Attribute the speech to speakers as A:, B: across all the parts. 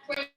A: Okay,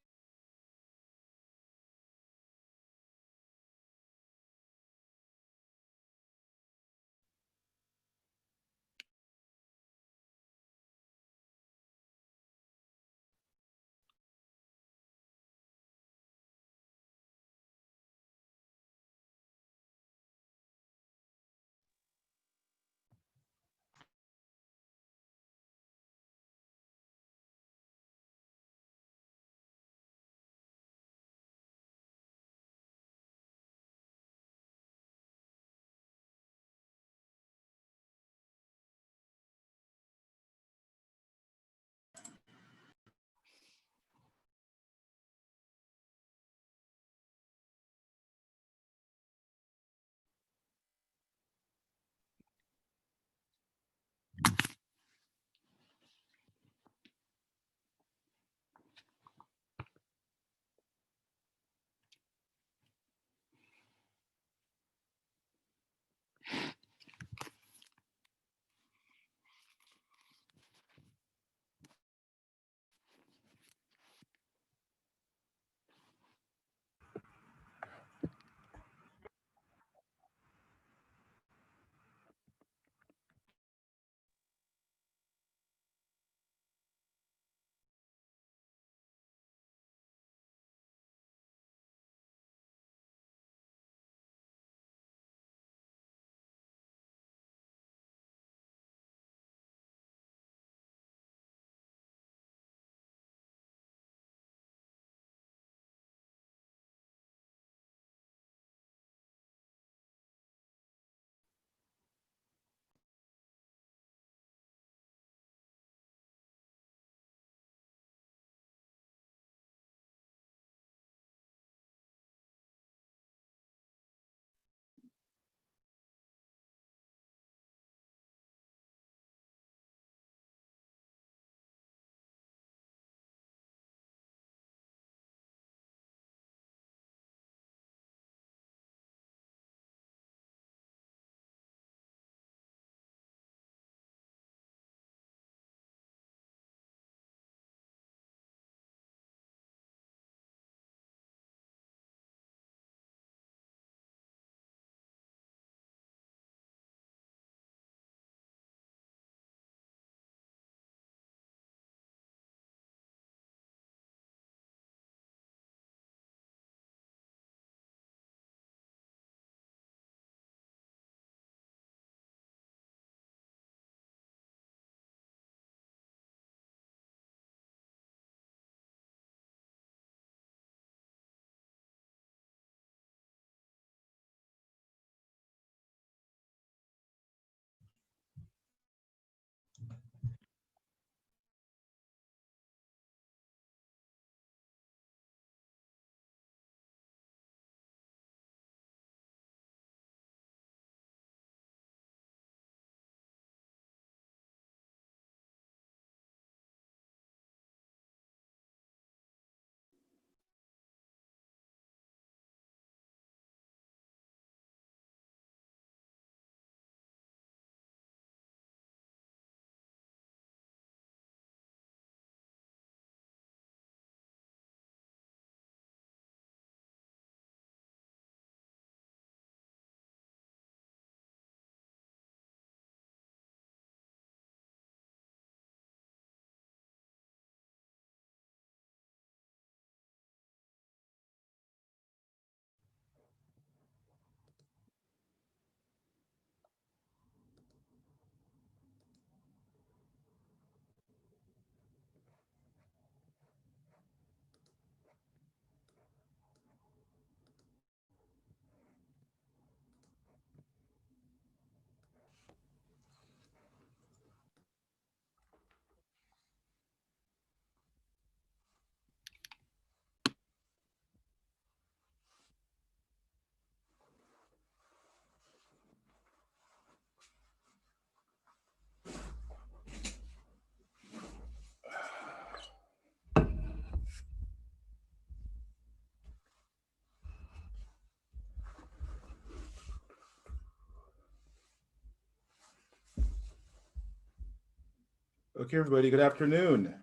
A: everybody, good afternoon.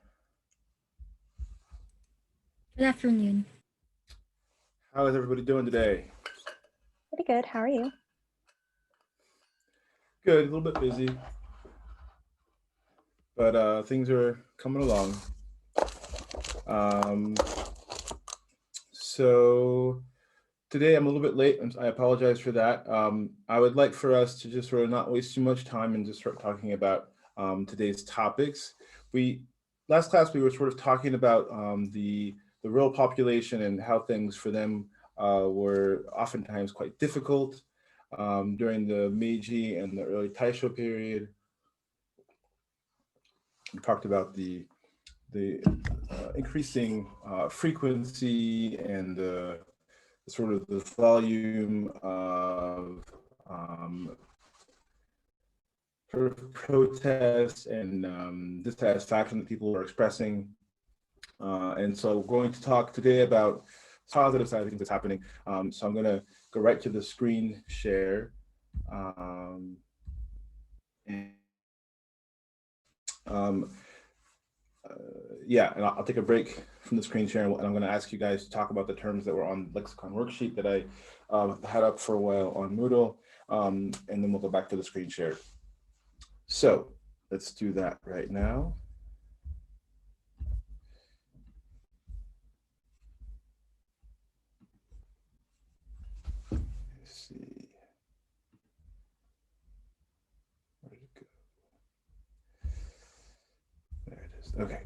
A: afternoon.
B: How is everybody doing today?
C: Pretty good. How are you?
B: Good, a little bit busy, but things are coming along. Um, so today I'm a little bit late, and I apologize for that. I would like for us to just sort of not waste too much time and just start talking about today's topics. We last class we were sort of talking about the rural population and how things for them were oftentimes quite difficult during the Meiji and the early Taisho period. We talked about the increasing frequency and the sort of the volume of sort of protests and dissatisfaction that people are expressing. And so we're going to talk today about positive side of things that's happening. So I'm going to go right to the screen share. And, yeah, and I'll take a break from the screen share, and I'm going to ask you guys to talk about the terms that were on the lexicon worksheet that I had up for a while on Moodle, and then we'll go back to the screen share. So let's do that right now. Let's see. Where did it go? There it is. Okay.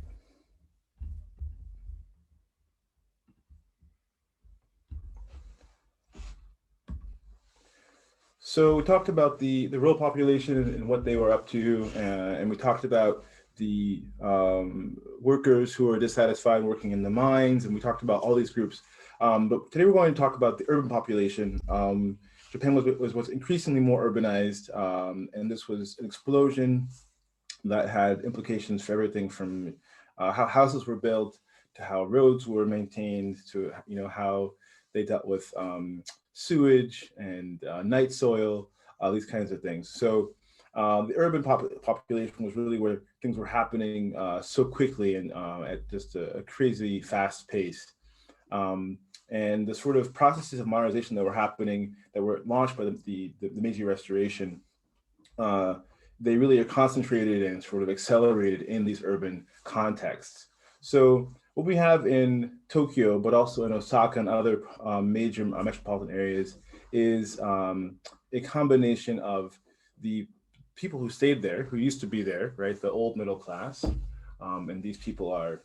B: So we talked about the rural population and what they were up to, and we talked about the workers who are dissatisfied working in the mines, and we talked about all these groups. But today we're going to talk about the urban population. Japan was increasingly more urbanized, and this was an explosion that had implications for everything from how houses were built to how roads were maintained to how they dealt with sewage and night soil, these kinds of things. So the urban population was really where things were happening so quickly and at just a crazy fast pace. And the sort of processes of modernization that were happening, that were launched by the Meiji Restoration, they really are concentrated and sort of accelerated in these urban contexts. So what we have in Tokyo, but also in Osaka and other major metropolitan areas, is a combination of the people who stayed there, who used to be there, right, the old middle class, and these people are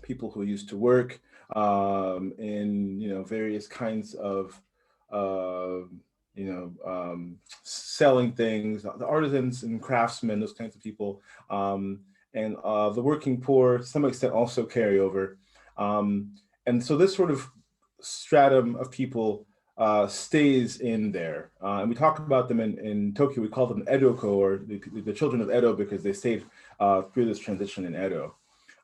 B: people who used to work in various kinds of selling things, the artisans and craftsmen, those kinds of people, and the working poor, to some extent, also carry over. And so this sort of stratum of people stays in there. And we talk about them in Tokyo, we call them Edoko, or the children of Edo, because they stayed through this transition in Edo.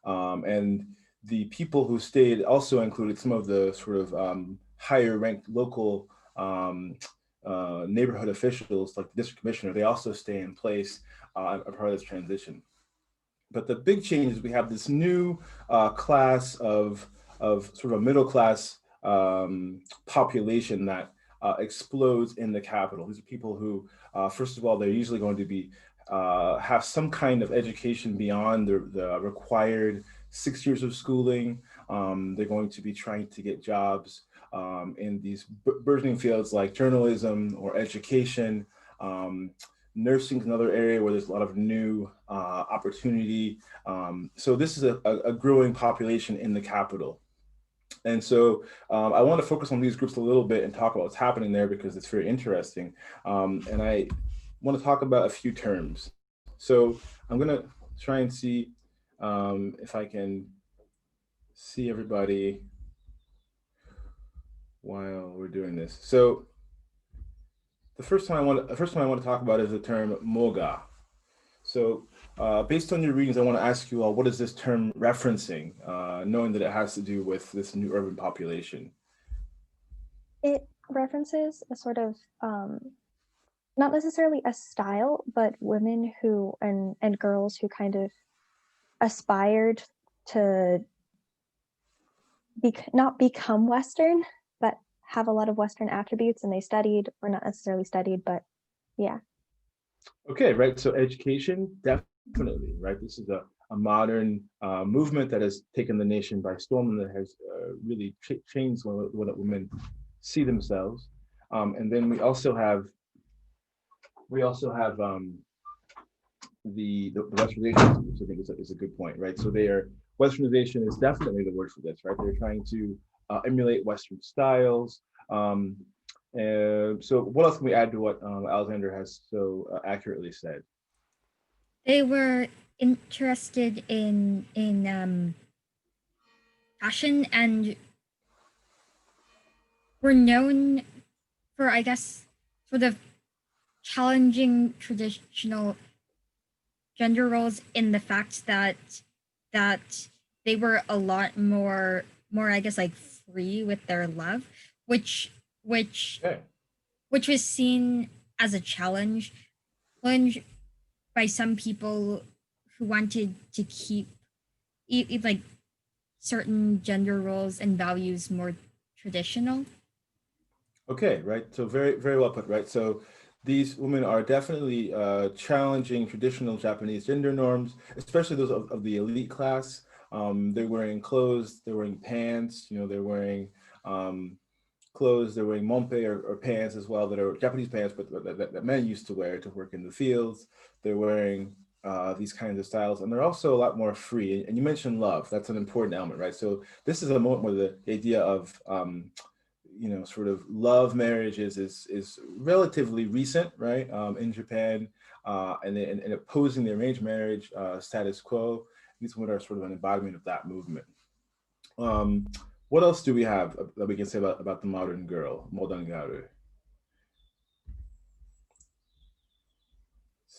B: And the people who stayed also included some of the sort of higher ranked local neighborhood officials, like the district commissioner. They also stay in place as part of this transition. But the big change is we have this new class of sort of a middle class population that explodes in the capital. These are people who, first of all, they're usually going to be have some kind of education beyond the required 6 years of schooling. They're going to be trying to get jobs in these burgeoning fields like journalism or education. Nursing is another area where there's a lot of new opportunity. So this is a growing population in the capital. And so I want to focus on these groups a little bit and talk about what's happening there because it's very interesting. And I want to talk about a few terms. So I'm going to try and see if I can see everybody while we're doing this. So the first one I want to talk about is the term moga. So based on your readings, I want to ask you all, what is this term referencing, knowing that it has to do with this new urban population?
C: It references a sort of, not necessarily a style, but women who, and girls who kind of aspired to not become Western, but have a lot of Western attributes, and they studied, or not necessarily studied, but yeah.
B: Okay, right. So education, definitely, right. This is a modern movement that has taken the nation by storm and that has really changed what women see themselves. And then we also have the westernization, which I think is a good point, right? So westernization is definitely the word for this, right? They're trying to emulate Western styles. Um, so what else can we add to what Alexander has so accurately said?
A: They were interested in fashion and were known for, I guess, sort of challenging traditional gender roles in the fact that they were a lot more, I guess, like free with their love, which which
B: Okay.
A: which was seen as a challenge by some people who wanted to keep like certain gender roles and values more traditional.
B: Okay, right. So very, very well put, right? So these women are definitely challenging traditional Japanese gender norms, especially those of the elite class. They're wearing clothes, they're wearing pants, they're wearing clothes, they're wearing mompe or pants as well that are Japanese pants, but that men used to wear to work in the fields. They're wearing these kinds of styles, and they're also a lot more free. And you mentioned love; that's an important element, right? So this is a moment where the idea of sort of love marriages is relatively recent, right? In Japan, and opposing the arranged marriage status quo. These women are sort of an embodiment of that movement. Um, what else do we have that we can say about the modern girl, modern garu?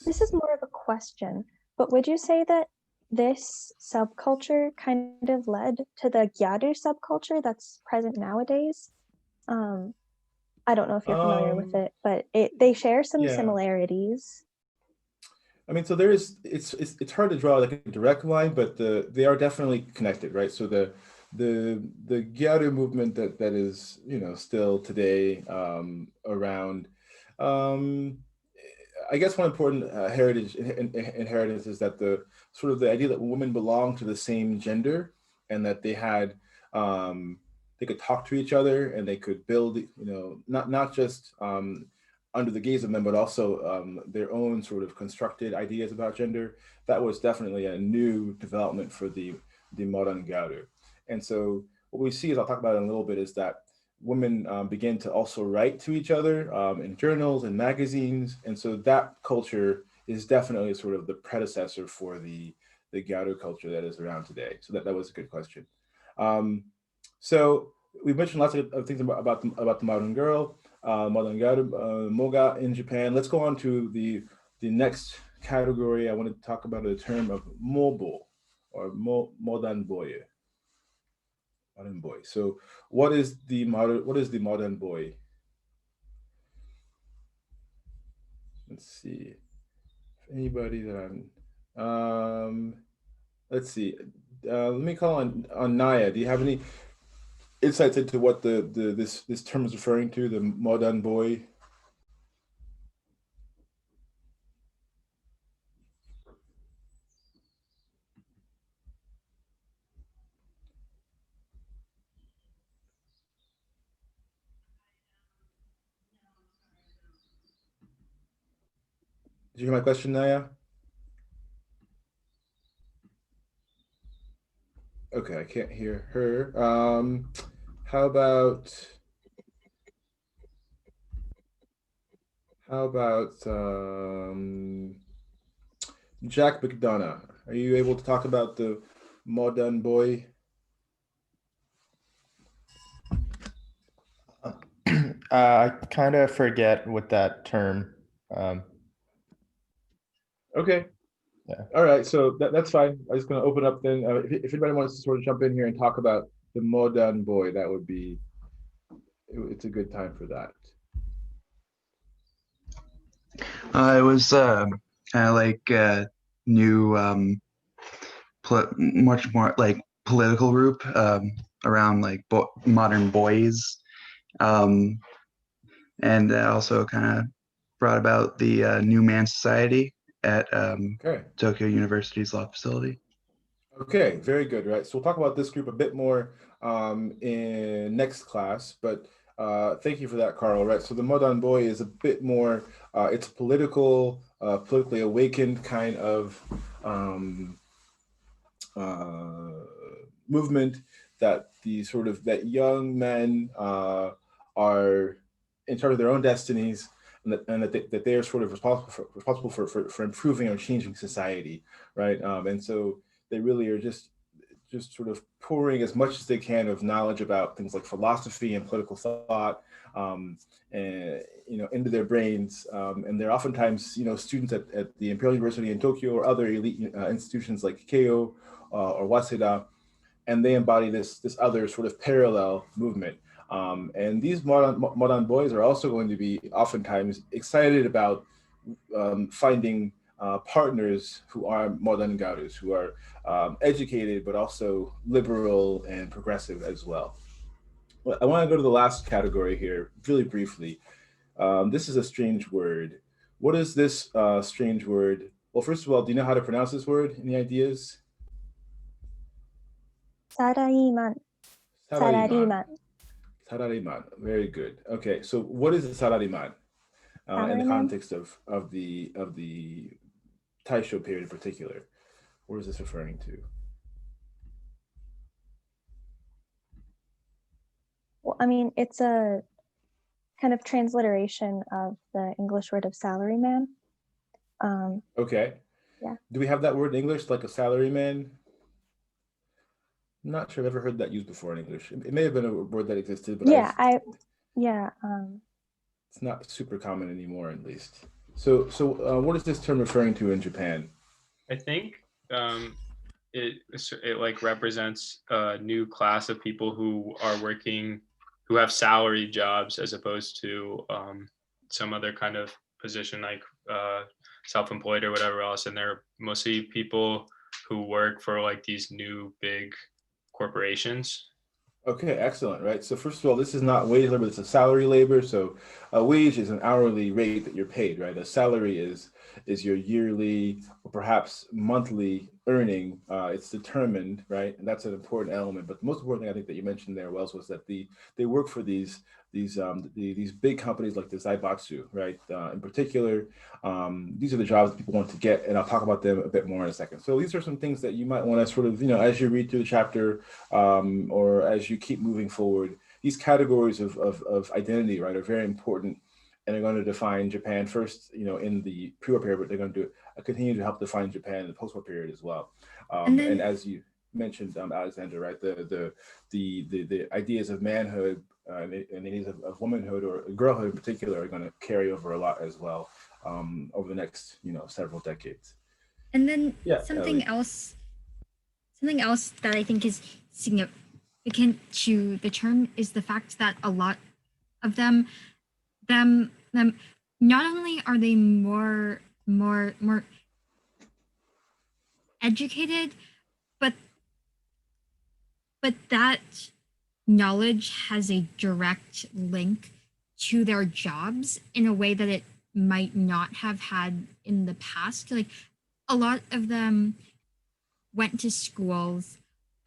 C: This is more of a question, but would you say that this subculture kind of led to the gyaru subculture that's present nowadays? Um, I don't know if you're familiar with
B: Um,
C: it, but they share some
B: yeah.
C: similarities.
B: I mean, so it's hard to draw like a direct line, but they are definitely connected, right? So the Gyaru movement that is still today around. Um, I guess one important heritage inheritance is that the sort of the idea that women belong to the same gender and that they could talk to each other and they could build not just under the gaze of men but also their own sort of constructed ideas about gender. That was definitely a new development for the modern garu. And so what we see is I'll talk about it in a little bit is that women begin to also write to each other in journals and magazines, and so that culture is definitely sort of the predecessor for the Garu culture that is around today. So that was a good question. Um, so we've mentioned lots of things about the modern girl, modern Garu, Moga in Japan. Let's go on to the next category. I want to talk about the term of mobo or modern boy. Modern boy. So what is the modern boy? Let's see. Anybody that let's see. Let me call on Naya. Do you have any insights into what this term is referring to, the modern boy? Did you hear my question, Naya? Okay, I can't hear her. How about how about Jack McDonough? Are you able to talk about the modern boy?
D: I kind of forget what that term. Um,
B: Okay.
D: yeah.
B: All right, so that's fine. I'm just going to open up then. If anybody wants to sort of jump in here and talk about the modern boy, that would be it's a good time for that.
E: It was kind of like new, much more like political group. around like modern boys, um, and that also kind of brought about the New Man Society at
B: Okay.
E: Tokyo University's law facility.
B: Okay, very good, right? So we'll talk about this group a bit more in next class, but thank you for that, Carl, right? So the Modern Boy is a bit more, it's a politically awakened kind of uh, movement that that young men are in charge of their own destinies, and that they are sort of responsible for improving or changing society, right? And so they really are just sort of pouring as much as they can of knowledge about things like philosophy and political thought, and into their brains. And they're oftentimes students at the Imperial University in Tokyo or other elite institutions like Keio or Waseda, and they embody this other sort of parallel movement. And these modern boys are also going to be oftentimes excited about finding partners who are modern garus, who are educated but also liberal and progressive as well. Well, I want to go to the last category here really briefly. This is a strange word. What is this strange word? Well, first of all, do you know how to pronounce this word? Any ideas?
C: Saraiman.
B: Sarariman.
C: Sarariman.
B: Sarariman. Very good. Okay, so what is a sarariman in the
C: Salaryman?
B: context of the Taisho period in particular? What is this referring to?
C: Well, I mean, it's a kind of transliteration of the English word of salaryman.
B: Okay.
C: Yeah.
B: Do we have that word in English, like a salaryman? I'm not sure I've ever heard that used before in English. It may have been a word that existed, but it's not super common anymore, at least. So what is this term referring to in Japan?
F: I think it like represents a new class of people who are working, who have salary jobs as opposed to some other kind of position like self-employed or whatever else. And they're mostly people who work for like these new big corporations.
B: Okay, excellent, right? So first of all, this is not wage labor, it's a salary labor. So a wage is an hourly rate that you're paid, right? A salary is your yearly or perhaps monthly earning. It's determined, right? And that's an important element. But the most important thing I think that you mentioned there, Wells, was that they work for these big companies like the Zaibatsu, right? In particular, these are the jobs that people want to get, and I'll talk about them a bit more in a second. So these are some things that you might want to sort of, as you read through the chapter or as you keep moving forward, these categories of identity, right, are very important, and they're going to define Japan first, in the pre-war period, but they're going to continue to help define Japan in the post-war period as well. And as you mentioned, Alexander, right, the ideas of manhood and the ideas of womanhood or girlhood in particular are going to carry over a lot as well over the next, several decades.
A: And then
B: Ellie.
A: something else that I think is significant to the term is the fact that a lot of them not only are they more educated, but that knowledge has a direct link to their jobs in a way that it might not have had in the past. Like a lot of them went to schools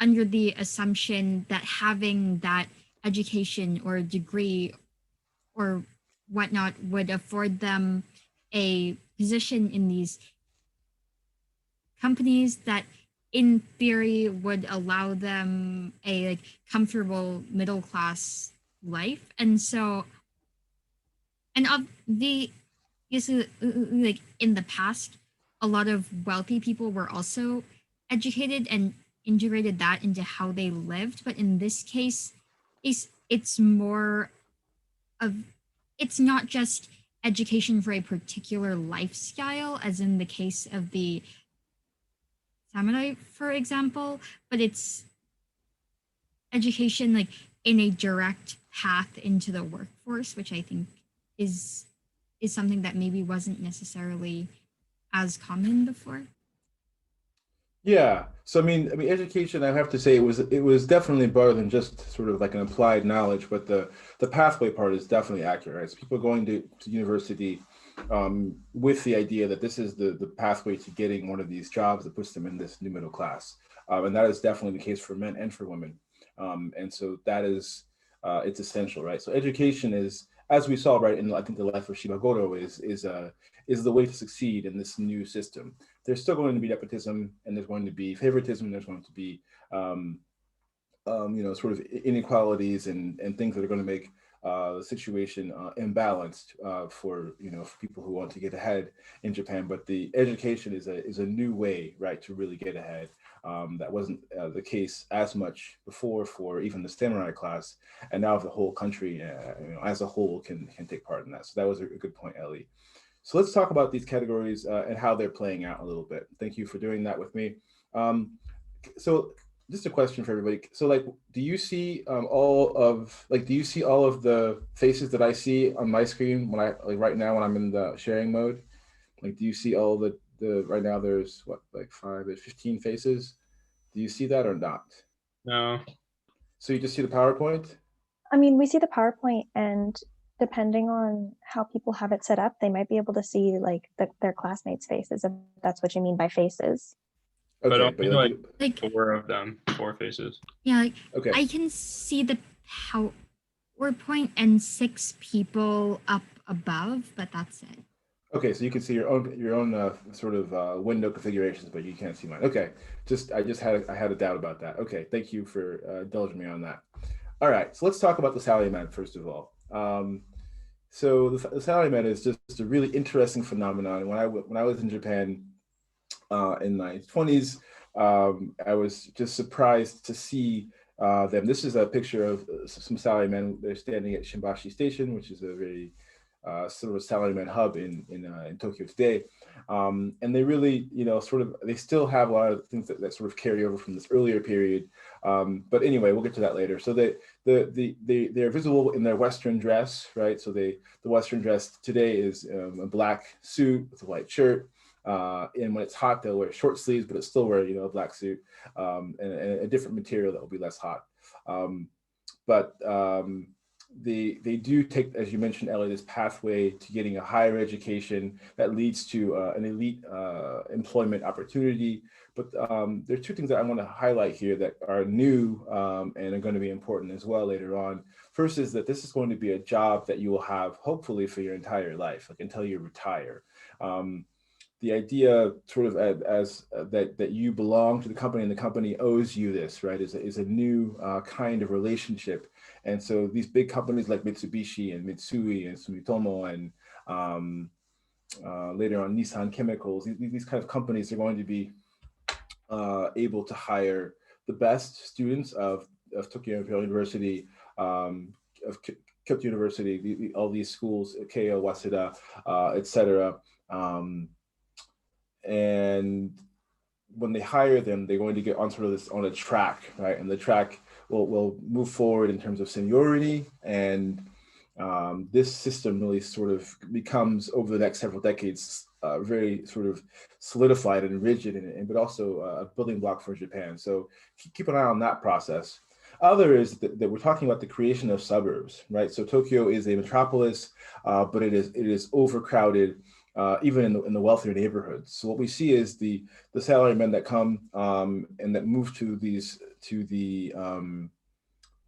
A: under the assumption that having that education or degree or whatnot would afford them a position in these companies that in theory would allow them a like comfortable middle class life. And so and of the like in the past a lot of wealthy people were also educated and integrated that into how they lived, but in this case it's more of it's not just education for a particular lifestyle as in the case of the samurai, for example, but it's education like in a direct path into the workforce, which I think is something that maybe wasn't necessarily as common before.
B: Yeah. So I mean, education. I have to say it was definitely broader than just sort of like an applied knowledge, but the pathway part is definitely accurate. Right? So people going to university with the idea that this is the pathway to getting one of these jobs that puts them in this new middle class, and that is definitely the case for men and for women. And so that is it's essential, right? So education is, as we saw, right, in I think the life of Shibagoro is the way to succeed in this new system. There's still going to be nepotism, and there's going to be favoritism, and there's going to be um, sort of inequalities and things that are going to make the situation imbalanced for people who want to get ahead in Japan. But the education is a new way, right, to really get ahead. That wasn't the case as much before for even the samurai class, and now the whole country, as a whole, can take part in that. So that was a good point, Ellie. So let's talk about these categories and how they're playing out a little bit. Thank you for doing that with me. So just a question for everybody. So like, do you see all of the faces that I see on my screen when I like right now when I'm in the sharing mode? Like, do you see all the right now there's what, like there's 15 faces? Do you see that or not?
F: No.
B: So you just see the PowerPoint?
C: I mean, we see the PowerPoint, and depending on how people have it set up, they might be able to see like their classmates' faces, if that's what you mean by faces.
F: But
B: Okay, but
F: only like
A: Like,
F: 4 faces.
A: yeah, like
B: okay.
A: I can see the PowerPoint and 6 people up above, but that's it.
B: Okay, so you can see your own sort of window configurations, but you can't see mine. Okay, I had a doubt about that. Okay, thank you for indulging me on that. All right, so let's talk about the salaryman first of all. So the salaryman is just a really interesting phenomenon. When I was in Japan in my 20s, I was just surprised to see them. This is a picture of some salarymen. They're standing at Shimbashi Station, which is a very sort of salaryman hub in Tokyo today. And they really, they still have a lot of things that sort of carry over from this earlier period. But anyway, we'll get to that later. So they're visible in their Western dress, right? So the Western dress today is a black suit with a white shirt. And when it's hot, they'll wear short sleeves, but it's still wear, a black suit and a different material that will be less hot. But they do take, as you mentioned, Ellie, this pathway to getting a higher education that leads to an elite employment opportunity. But there are two things that I want to highlight here that are new and are going to be important as well later on. First is that this is going to be a job that you will have hopefully for your entire life, like until you retire. The idea sort of as that you belong to the company and the company owes you this, right, is a new kind of relationship. And so these big companies like Mitsubishi and Mitsui and Sumitomo and later on Nissan Chemicals, these kind of companies are going to be able to hire the best students of Tokyo Imperial University, of Kyoto University, all these schools, Keio, Waseda, etc. And when they hire them, they're going to get on sort of this on a track, right? And the track will move forward in terms of seniority. And this system really sort of becomes over the next several decades very sort of solidified and rigid, but also a building block for Japan. So keep an eye on that process. Other is that we're talking about the creation of suburbs, right? So Tokyo is a metropolis, but it is overcrowded even in the wealthier neighborhoods. So what we see is the salarymen that come and that move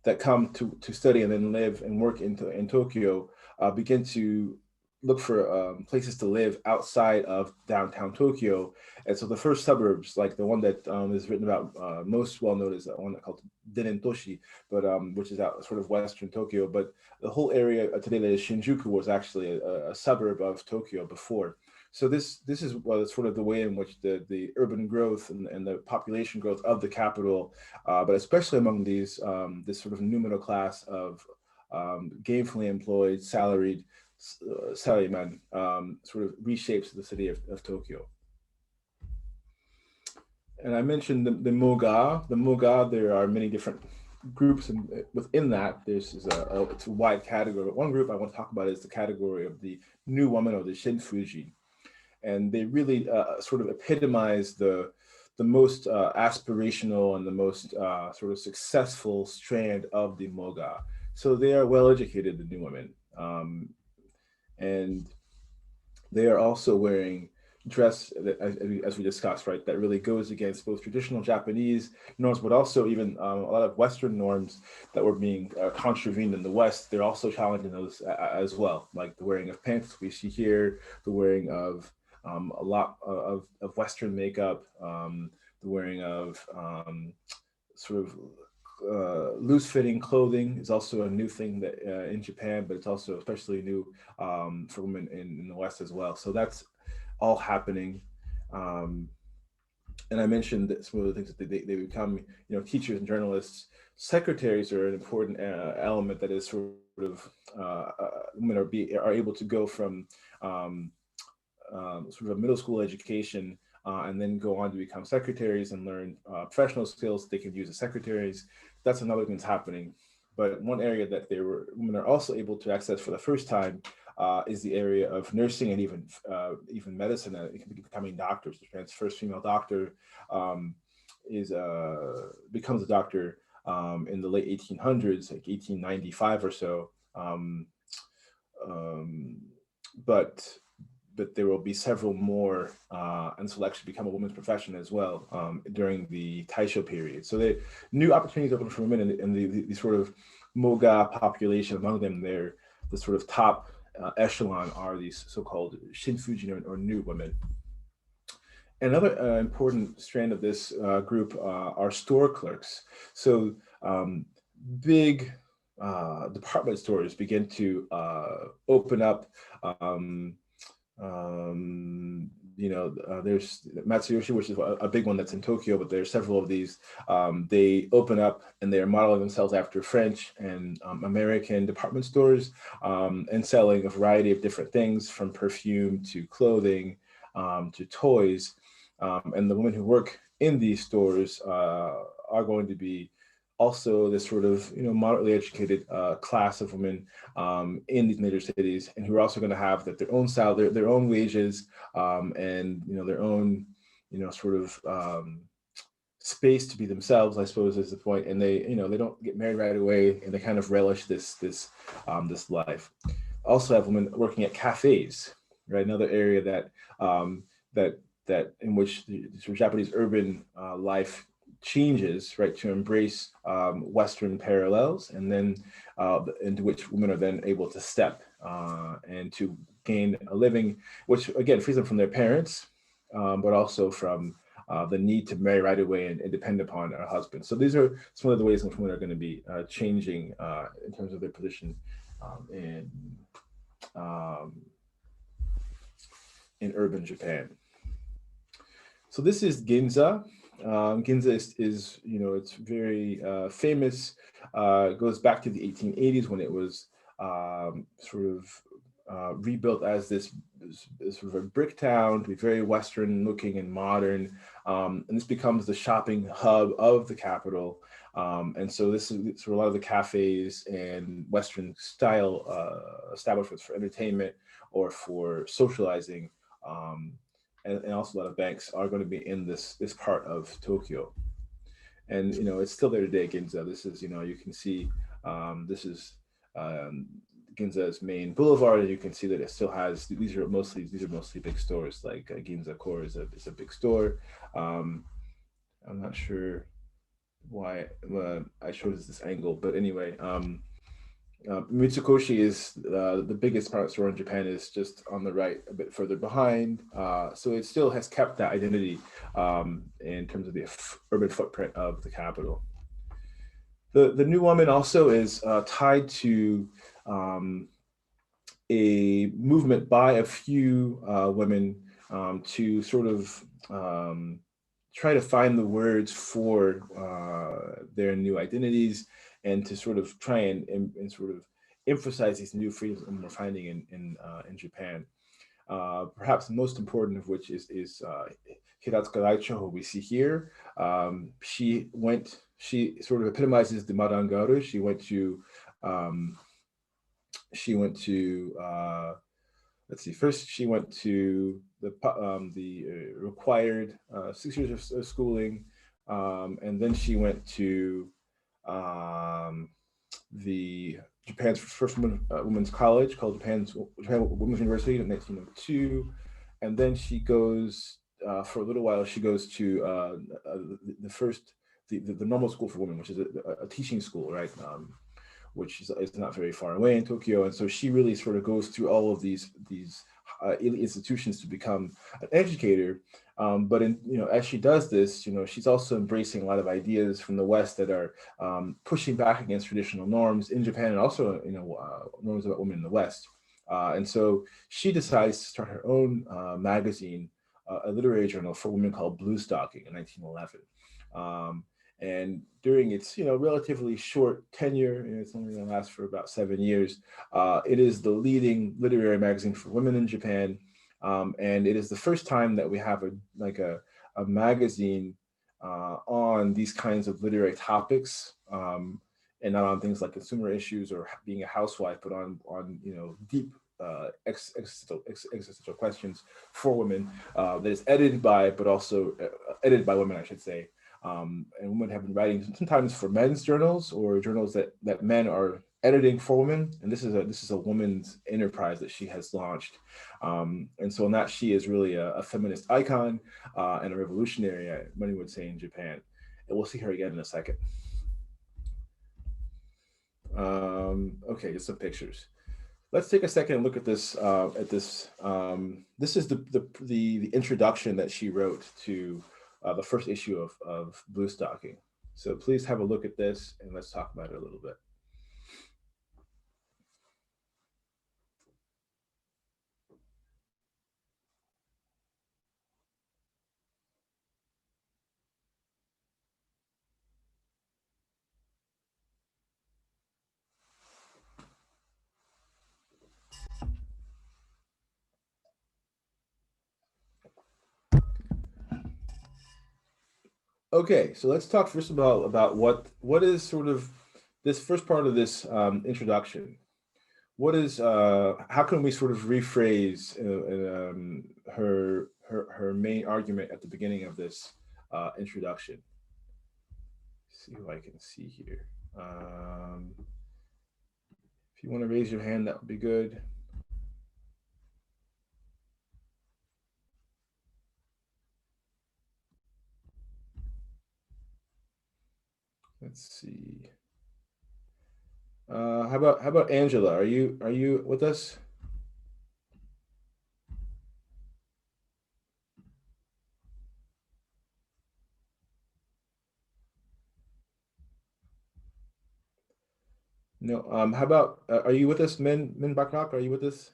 B: that come to study and then live and work in Tokyo begin to look for places to live outside of downtown Tokyo. And so the first suburbs, like the one that is written about most well known, is one called Denentoshi, but which is out sort of western Tokyo. But the whole area today that is Shinjuku was actually a suburb of Tokyo before. So this is sort of the way in which the urban growth and the population growth of the capital, but especially among these this sort of new middle class of gainfully employed, salaried salaryman, sort of reshapes the city of Tokyo. And I mentioned the Moga. The Moga, there are many different groups, and within that, it's a wide category. But one group I want to talk about is the category of the new woman, or the Shinfuji. And they really sort of epitomize the the most aspirational and the most sort of successful strand of the Moga. So they are well educated, the new women, and they are also wearing dress that, as we discussed, right, that really goes against both traditional Japanese norms, but also even a lot of Western norms that were being contravened in the West. They're also challenging those as well, like the wearing of pants we see here, the wearing of a lot of Western makeup, the wearing of sort of loose-fitting clothing is also a new thing that in Japan, but it's also especially new for women in the West as well. So that's all happening. And I mentioned that some of the things that they become, teachers and journalists. Secretaries are an important element that is sort of women are able to go from sort of a middle school education and then go on to become secretaries and learn professional skills they can use as secretaries. That's another thing that's happening. But one area that women are also able to access for the first time is the area of nursing and even medicine. Becoming doctors. Japan's first female doctor becomes a doctor in the late 1800s, like 1895 or so. But there will be several more, and so will actually become a women's profession as well during the Taisho period. So the new opportunities open for women in the sort of Moga population. Among them, the sort of top echelon are these so-called Shinfujin or new women. Another important strand of this group are store clerks. So big department stores begin to open up. There's Matsuyoshi, which is a big one that's in Tokyo, but there's several of these. They open up and they're modeling themselves after French and American department stores and selling a variety of different things from perfume to clothing to toys. And the women who work in these stores are going to be also this sort of moderately educated class of women in these major cities, and who are also going to have their own salary, their own wages, and their own sort of space to be themselves, I suppose, is the point. And they don't get married right away, and they kind of relish this life. Also have women working at cafes, right? Another area that in which the sort of Japanese urban life changes, right, to embrace Western parallels, and then into which women are then able to step and to gain a living, which again frees them from their parents, but also from the need to marry right away and depend upon a husband. So these are some of the ways in which women are going to be changing in terms of their position in urban Japan. So this is Ginza. Ginza is it's very famous. Goes back to the 1880s when it was sort of rebuilt as this sort of a brick town to be very Western looking and modern. And this becomes the shopping hub of the capital. And so this is sort of a lot of the cafes and Western style establishments for entertainment or for socializing. And also a lot of banks are going to be in this part of Tokyo. And it's still there today, Ginza. This is you can see this is Ginza's main boulevard, and you can see that it still has these are mostly big stores. Like Ginza Core is a big store. I'm not sure why I showed this angle, but anyway. Mitsukoshi is the biggest department store in Japan, is just on the right, a bit further behind. So it still has kept that identity in terms of the urban footprint of the capital. The new woman also is tied to a movement by a few women to sort of try to find the words for their new identities, and to sort of try and sort of emphasize these new freedoms that we're finding in Japan. Perhaps the most important of which is Hiratsuka Raicho, who we see here. She sort of epitomizes the Madangaru. She went to let's see. First, she went to the required 6 years of schooling, and then she went to um, the Japan's first women's college called Japan Women's University in 1902, and then she goes for a little while. She goes to the first the normal school for women, which is a teaching school, right? Which is not very far away in Tokyo. And so she really sort of goes through all of these elite institutions to become an educator. But as she does this, she's also embracing a lot of ideas from the West that are pushing back against traditional norms in Japan, and also norms about women in the West. And so she decides to start her own magazine, a literary journal for women called Blue Stocking in 1911. And during its relatively short tenure, it's only going to last for about 7 years, it is the leading literary magazine for women in Japan. And it is the first time that we have a magazine on these kinds of literary topics, and not on things like consumer issues or being a housewife, but on deep existential questions for women, that is edited by, but also edited by women, I should say. And women have been writing sometimes for men's journals or journals that men are editing for women. And this is a woman's enterprise that she has launched. And so in that, she is really a feminist icon and a revolutionary, many would say, in Japan. And we'll see her again in a second. Okay, just some pictures. Let's take a second and look at this. This is the introduction that she wrote to the first issue of Blue Stocking. So please have a look at this and let's talk about it a little bit. Okay, so let's talk first about what is sort of this first part of this introduction. What is how can we sort of rephrase her main argument at the beginning of this introduction? See who I can see here. If you want to raise your hand, that would be good. Let's see. How about Angela? Are you with us? No. How about are you with us, Min Bakrak? Are you with us?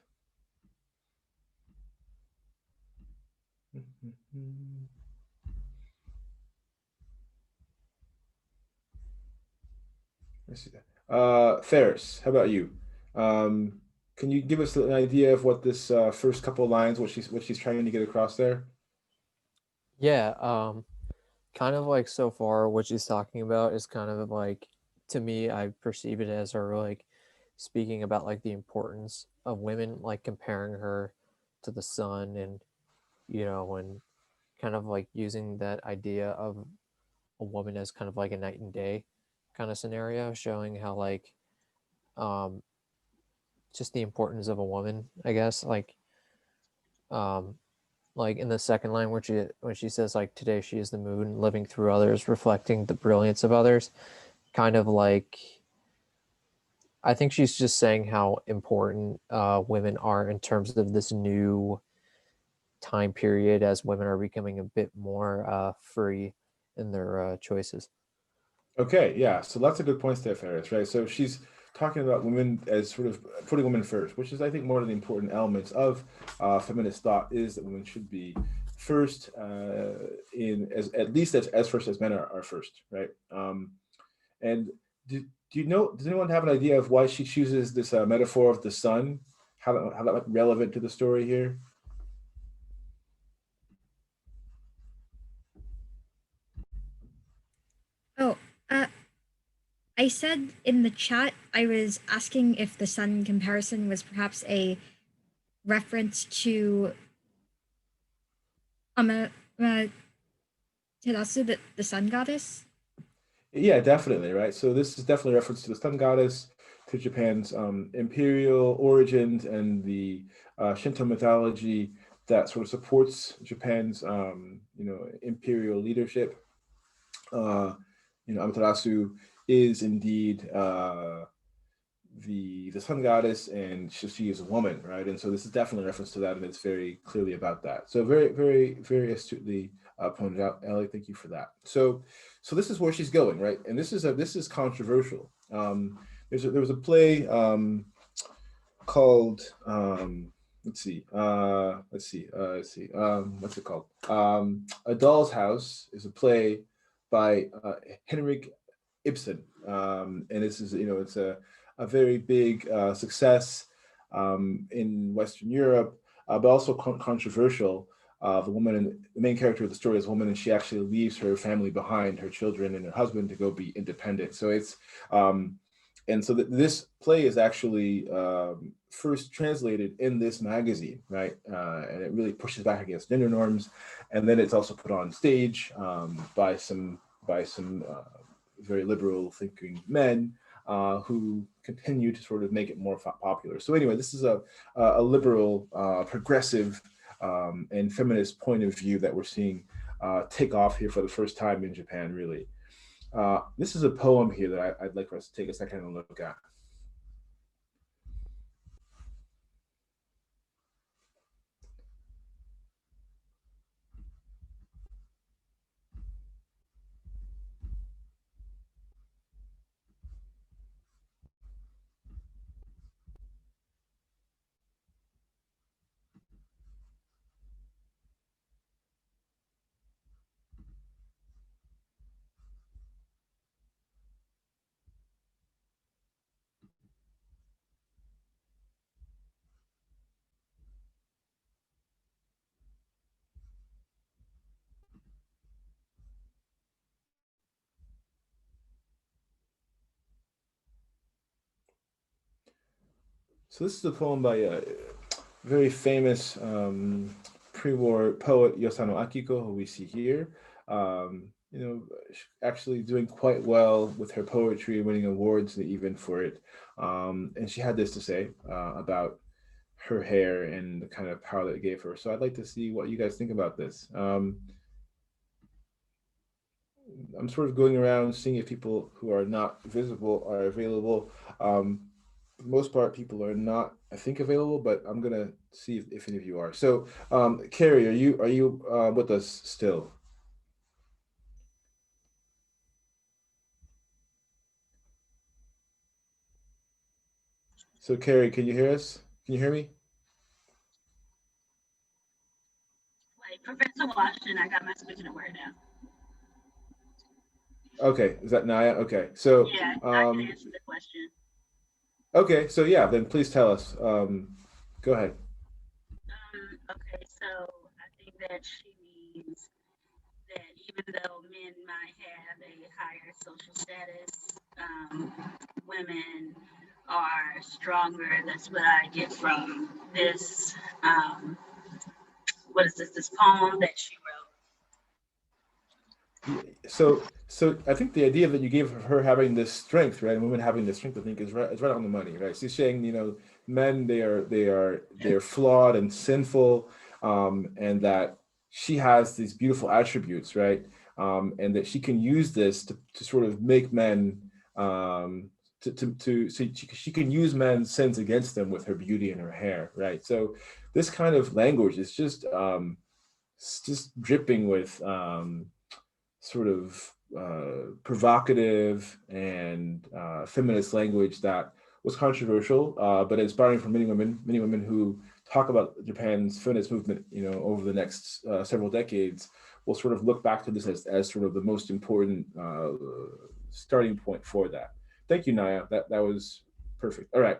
B: Let's see. Ferris, how about you? Can you give us an idea of what this first couple of lines, what she's trying to get across there?
G: Yeah, kind of like so far what she's talking about is kind of like, to me, I perceive it as her like speaking about like the importance of women, like comparing her to the sun, and and kind of like using that idea of a woman as kind of like a night and day kind of scenario, showing how um just the importance of a woman, I guess. Um like in the second line where she says like, today she is the moon living through others, reflecting the brilliance of others, kind of like, I think she's just saying how important women are in terms of this new time period, as women are becoming a bit more free in their choices.
B: Okay, yeah. So lots of good points there, Ferris, right? So she's talking about women as sort of putting women first, which is, I think, one of the important elements of feminist thought, is that women should be first in as at least as first as men are first, right? And do you know? Does anyone have an idea of why she chooses this metaphor of the sun? How that might be relevant to the story here?
A: Oh, I said in the chat I was asking if the sun comparison was perhaps a reference to Amaterasu, the sun goddess?
B: Yeah, definitely, right? So this is definitely a reference to the sun goddess, to Japan's imperial origins, and the Shinto mythology that sort of supports Japan's imperial leadership. Amaterasu is indeed the sun goddess, and she is a woman, right? And so this is definitely a reference to that, and it's very clearly about that. So very, very, very astutely pointed out, Ellie. Thank you for that. So this is where she's going, right? And this is controversial. There was a play called what's it called? A Doll's House is a play by Henrik Ibsen, and this is it's a very big success in Western Europe, but also controversial. The main character of the story is a woman, and she actually leaves her family behind, her children and her husband, to go be independent. So it's and so this play is actually first translated in this magazine, right? And it really pushes back against gender norms, and then it's also put on stage by some very liberal thinking men who continue to sort of make it more popular. So anyway, this is a liberal, progressive, and feminist point of view that we're seeing take off here for the first time in Japan, really. This is a poem here that I'd like for us to take a second and look at. So this is a poem by a very famous pre-war poet Yosano Akiko, who we see here. Actually doing quite well with her poetry, winning awards even for it. And she had this to say about her hair and the kind of power that it gave her. So I'd like to see what you guys think about this. I'm sort of going around seeing if people who are not visible are available. For the most part, people are not, I think, available, but I'm gonna see if any of you are. So, Carrie, are you with us still? So, Carrie, can you hear us? Can you hear me?
H: Like Professor Washington, I got my spoken word now.
B: Okay, is that Naya? Okay, so
H: yeah, I can answer the question.
B: Okay, so yeah, then please tell us. Go ahead.
H: Okay, so I think that she means that even though men might have a higher social status, women are stronger. That's what I get from this. What is this? This poem that she wrote.
B: So I think the idea that you gave her having this strength, right, and women having this strength, I think is right on the money, right? She's saying, men they're flawed and sinful, and that she has these beautiful attributes, right, and that she can use this to sort of make men so she can use men's sins against them with her beauty and her hair, right? So this kind of language is just dripping with sort of provocative and feminist language that was controversial, but inspiring for many women who talk about Japan's feminist movement, over the next several decades, will sort of look back to this as sort of the most important starting point for that. Thank you, Naya. That was perfect. All right.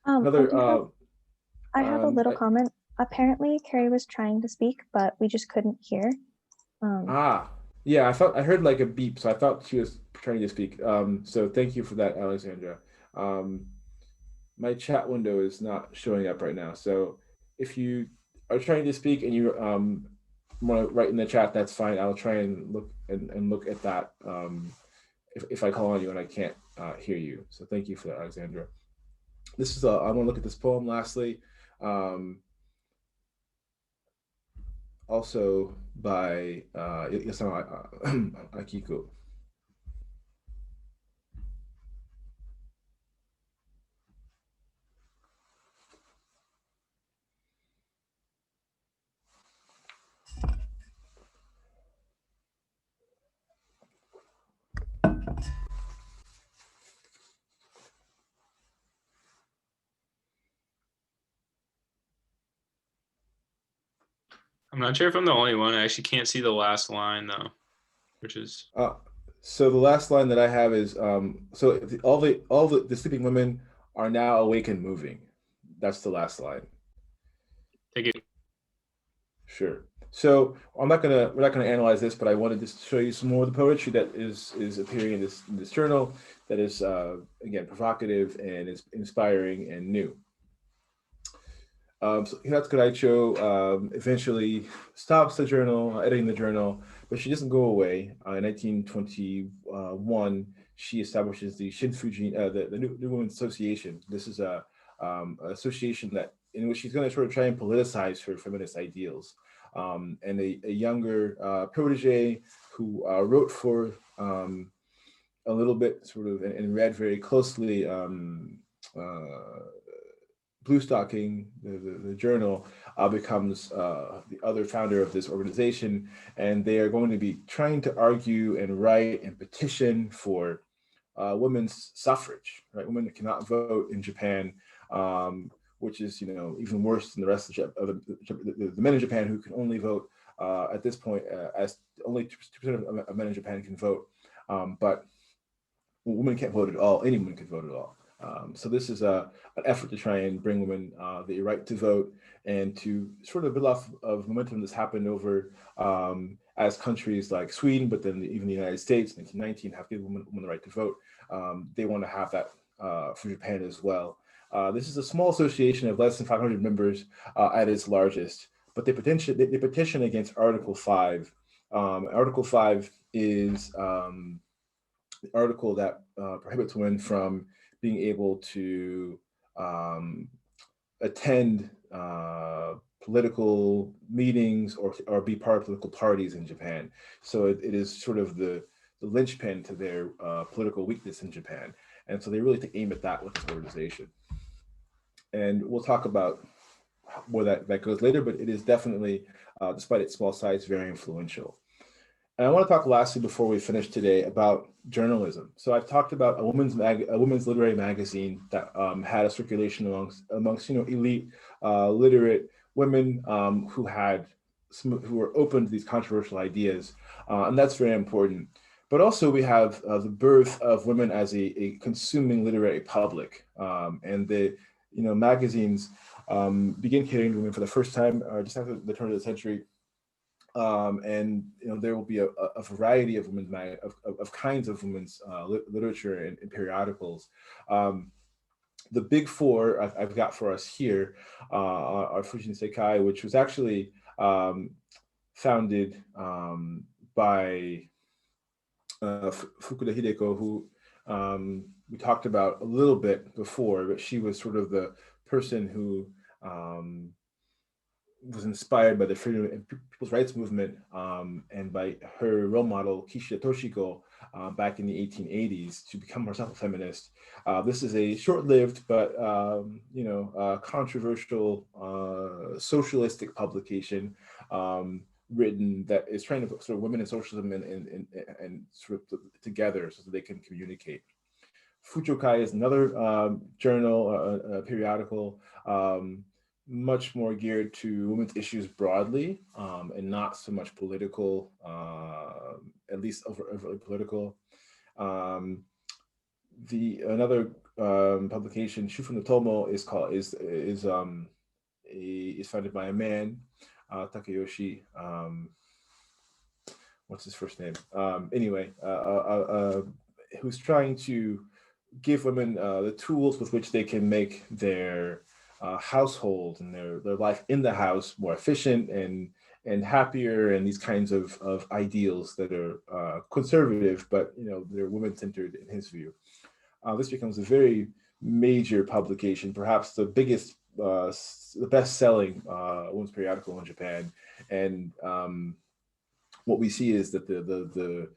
C: I have a little comment. Apparently, Carrie was trying to speak, but we just couldn't hear.
B: Yeah, I heard like a beep, so I thought she was trying to speak. So thank you for that, Alexandra. My chat window is not showing up right now, so if you are trying to speak and you want to write in the chat, that's fine. I'll try and look at that if I call on you and I can't hear you. So thank you for that, Alexandra. This is I want to look at this poem lastly. Also by Yasama Akiko.
F: I'm not sure if I'm the only one. I actually can't see the last line though, which is.
B: So the last line that I have is so all the sleeping women are now awake and moving. That's the last line.
F: Take it.
B: Sure. So we're not gonna analyze this, but I wanted to show you some more of the poetry that is appearing in this journal that is again provocative and is inspiring and new. So Hinatsuka Raicho eventually stops the journal, editing the journal, but she doesn't go away. In 1921, she establishes the Shinfuji, the New Women's Association. This is a association that in which she's going to sort of try and politicize her feminist ideals. And a younger protege who wrote for a little bit, sort of, and read very closely. Blue Stocking, the journal, becomes the other founder of this organization, and they are going to be trying to argue and write and petition for women's suffrage. Right, women cannot vote in Japan, which is even worse than the rest of the men in Japan who can only vote at this point as only 2% of men in Japan can vote, but women can't vote at all. Any woman can vote at all. So this is an effort to try and bring women the right to vote and to sort of build off of momentum that's happened over as countries like Sweden, but then even the United States in 1919 have given women the right to vote. They want to have that for Japan as well. This is a small association of less than 500 members at its largest, but they petition against Article 5. Article 5 is the article that prohibits women from being able to attend political meetings or be part of political parties in Japan. So it is sort of the linchpin to their political weakness in Japan. And so they really take aim at that with this organization. And we'll talk about where that goes later, but it is definitely, despite its small size, very influential. And I want to talk lastly before we finish today about journalism. So I've talked about a women's literary magazine that had a circulation amongst elite literate women who were open to these controversial ideas, and that's very important. But also we have the birth of women as a consuming literary public, and the magazines begin catering to women for the first time just after the turn of the century. And there will be a variety of women's of kinds of women's literature and periodicals. The big four I've got for us here are Fujin Sekai, which was actually founded by Fukuda Hideko, who we talked about a little bit before, but she was sort of the person who was inspired by the freedom and people's rights movement and by her role model, Kishida Toshiko, back in the 1880s to become herself a feminist. This is a short-lived but controversial socialistic publication written that is trying to put sort of women and socialism and sort of together so that they can communicate. Fuchokai is another journal, a periodical, much more geared to women's issues broadly, and not so much political, at least overtly political. Another publication, Shufu no Tomo, is founded by a man, Takeyoshi. What's his first name? Anyway, who's trying to give women the tools with which they can make their household and their life in the house more efficient and happier, and these kinds of ideals that are conservative, but they're women-centered in his view. This becomes a very major publication, perhaps the biggest, the best-selling women's periodical in Japan. And what we see is that the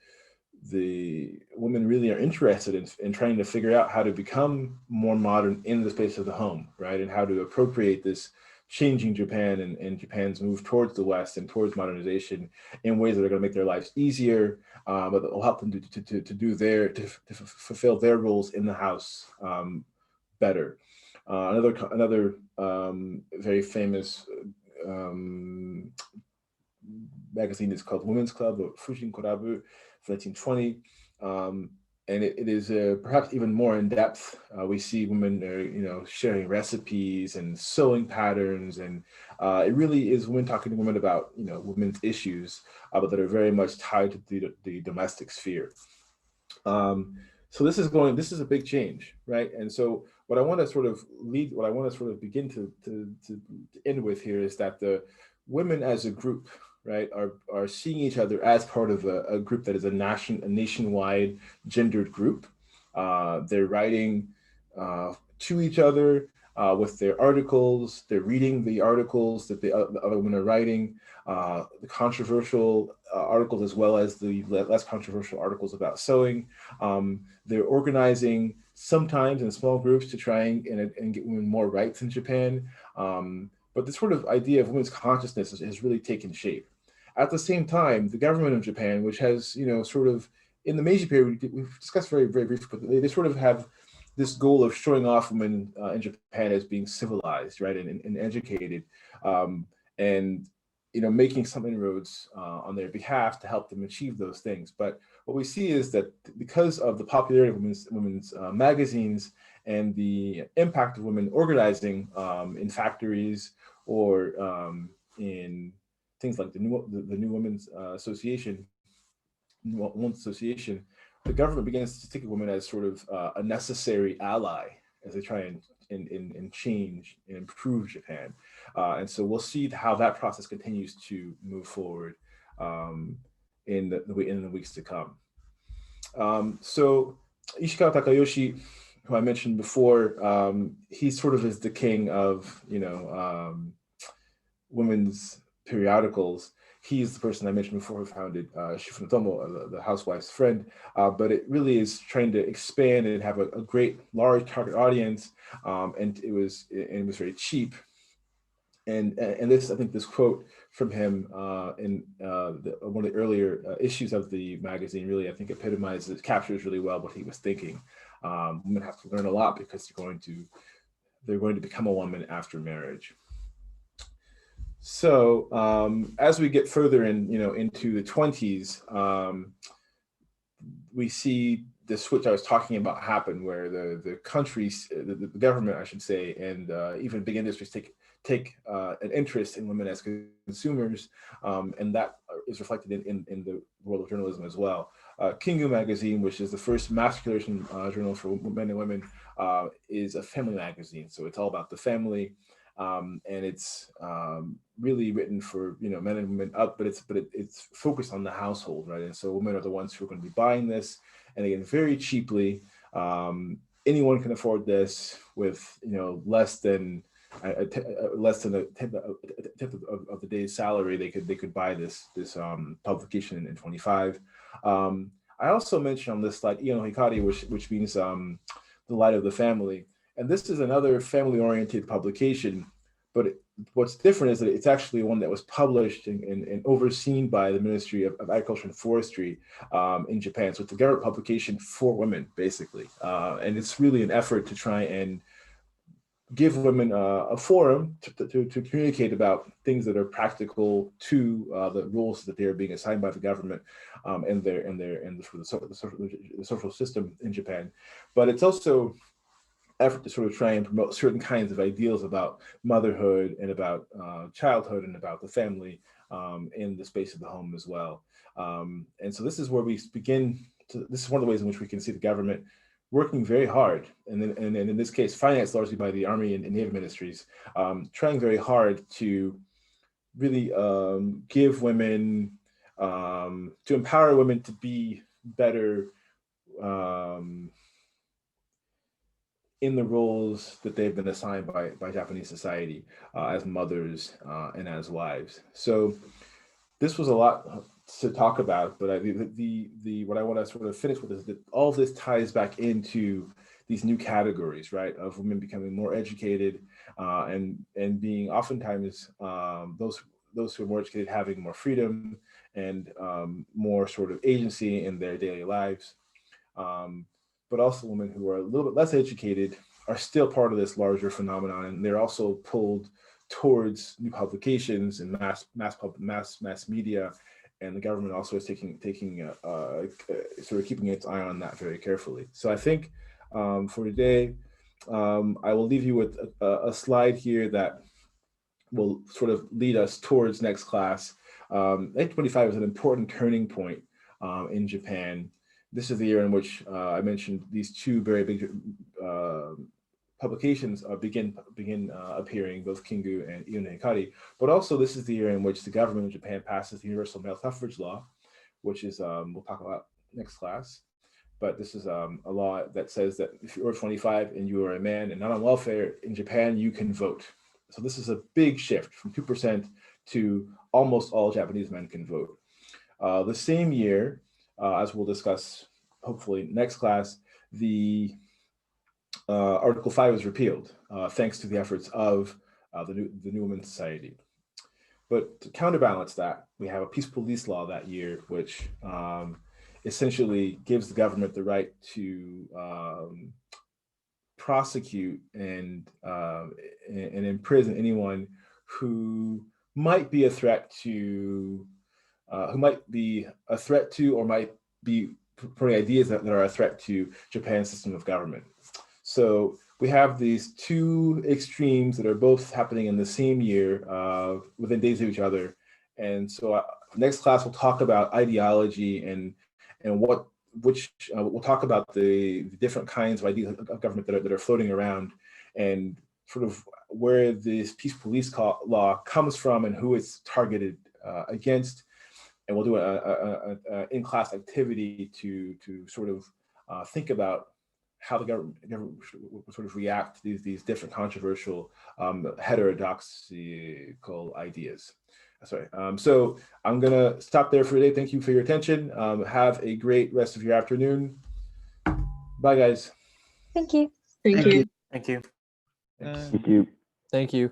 B: women really are interested in trying to figure out how to become more modern in the space of the home, right? And how to appropriate this changing Japan and Japan's move towards the West and towards modernization in ways that are going to make their lives easier, but that will help them to fulfill their roles in the house better. Another very famous magazine is called Women's Club, or Fujin Korabu, 1920. And it is perhaps even more in depth. We see women, sharing recipes and sewing patterns, and it really is women talking to women about, women's issues, but that are very much tied to the domestic sphere. So this is a big change, right? And so what I want to begin to end with here is that the women as a group, right, are seeing each other as part of a group that is a nationwide gendered group. They're writing to each other with their articles. They're reading the articles that the other women are writing, the controversial articles as well as the less controversial articles about sewing. They're organizing sometimes in small groups to try and get women more rights in Japan. But this sort of idea of women's consciousness has really taken shape. At the same time, the government of Japan, which has, sort of in the Meiji period, we've discussed very, very briefly, but they sort of have this goal of showing off women in Japan as being civilized, right, and educated, and making some inroads on their behalf to help them achieve those things. But what we see is that because of the popularity of women's magazines and the impact of women organizing in factories or in things like the new Women's Association, the government begins to think of women as sort of a necessary ally as they try and change and improve Japan. And so we'll see how that process continues to move forward in the weeks to come. So Ishikawa Takayoshi, who I mentioned before, he sort of is the king of women's periodicals. He's the person I mentioned before who founded Shifunotomo, the housewife's friend, but it really is trying to expand and have a great large target audience, and it was very cheap. And this, I think, this quote from him in one of the earlier issues of the magazine really, I think, captures really well what he was thinking. Women have to learn a lot because they're going to become a woman after marriage. So as we get further into the 20s, we see the switch I was talking about happen, where the countries, the government, I should say, and even big industries take an interest in women as consumers, and that is reflected in the world of journalism as well. Kingu magazine, which is the first mass circulation journal for men and women, is a family magazine, so it's all about the family. And it's really written for men and women up, but it's focused on the household, right? And so women are the ones who are going to be buying this, and again, very cheaply. Anyone can afford this with less than a tenth of the day's salary. They could buy this publication in 25. I also mentioned on this slide Io no Hikari, which means the light of the family. And this is another family-oriented publication, but what's different is that it's actually one that was published and overseen by the Ministry of Agriculture and Forestry in Japan. So it's a government publication for women, basically. And it's really an effort to try and give women a forum to communicate about things that are practical to the roles that they are being assigned by the government and the social system in Japan. But it's also effort to sort of try and promote certain kinds of ideals about motherhood and about childhood and about the family in the space of the home as well. And so this is where we begin this is one of the ways in which we can see the government working very hard, and in this case, financed largely by the Army and Navy ministries, trying very hard to really give women, to empower women to be better in the roles that they've been assigned by Japanese society as mothers and as wives. So this was a lot to talk about, but what I want to sort of finish with is that all of this ties back into these new categories, right, of women becoming more educated and being oftentimes those who are more educated having more freedom and more sort of agency in their daily lives. But also women who are a little bit less educated are still part of this larger phenomenon, and they're also pulled towards new publications and mass media, and the government also is taking sort of keeping its eye on that very carefully. So I think for today, I will leave you with a slide here that will sort of lead us towards next class. 1925 is an important turning point in Japan. This is the year in which I mentioned these two very big publications begin appearing, both Kingu and Ione Hikari. But also this is the year in which the government of Japan passes the universal male suffrage law, which is, we'll talk about next class. But this is a law that says that if you're 25 and you are a man and not on welfare in Japan, you can vote. So this is a big shift from 2% to almost all Japanese men can vote. The same year, as we'll discuss hopefully next class, the Article 5 was repealed, thanks to the efforts of the New Women's Society. But to counterbalance that, we have a peace police law that year, which essentially gives the government the right to prosecute and imprison anyone who might be a threat to, or might be putting ideas that are a threat to Japan's system of government. So we have these two extremes that are both happening in the same year, within days of each other. And so next class we'll talk about ideology and we'll talk about the different kinds of ideas of government that are floating around, and sort of where this peace police law comes from and who it's targeted against. And we'll do an in-class activity to sort of think about how the government will sort of react to these different controversial heterodoxical ideas. Sorry. So I'm gonna stop there for today. Thank you for your attention. Have a great rest of your afternoon. Bye, guys.
C: Thank you.
H: Thank you.
D: Thank you.
G: Thank you.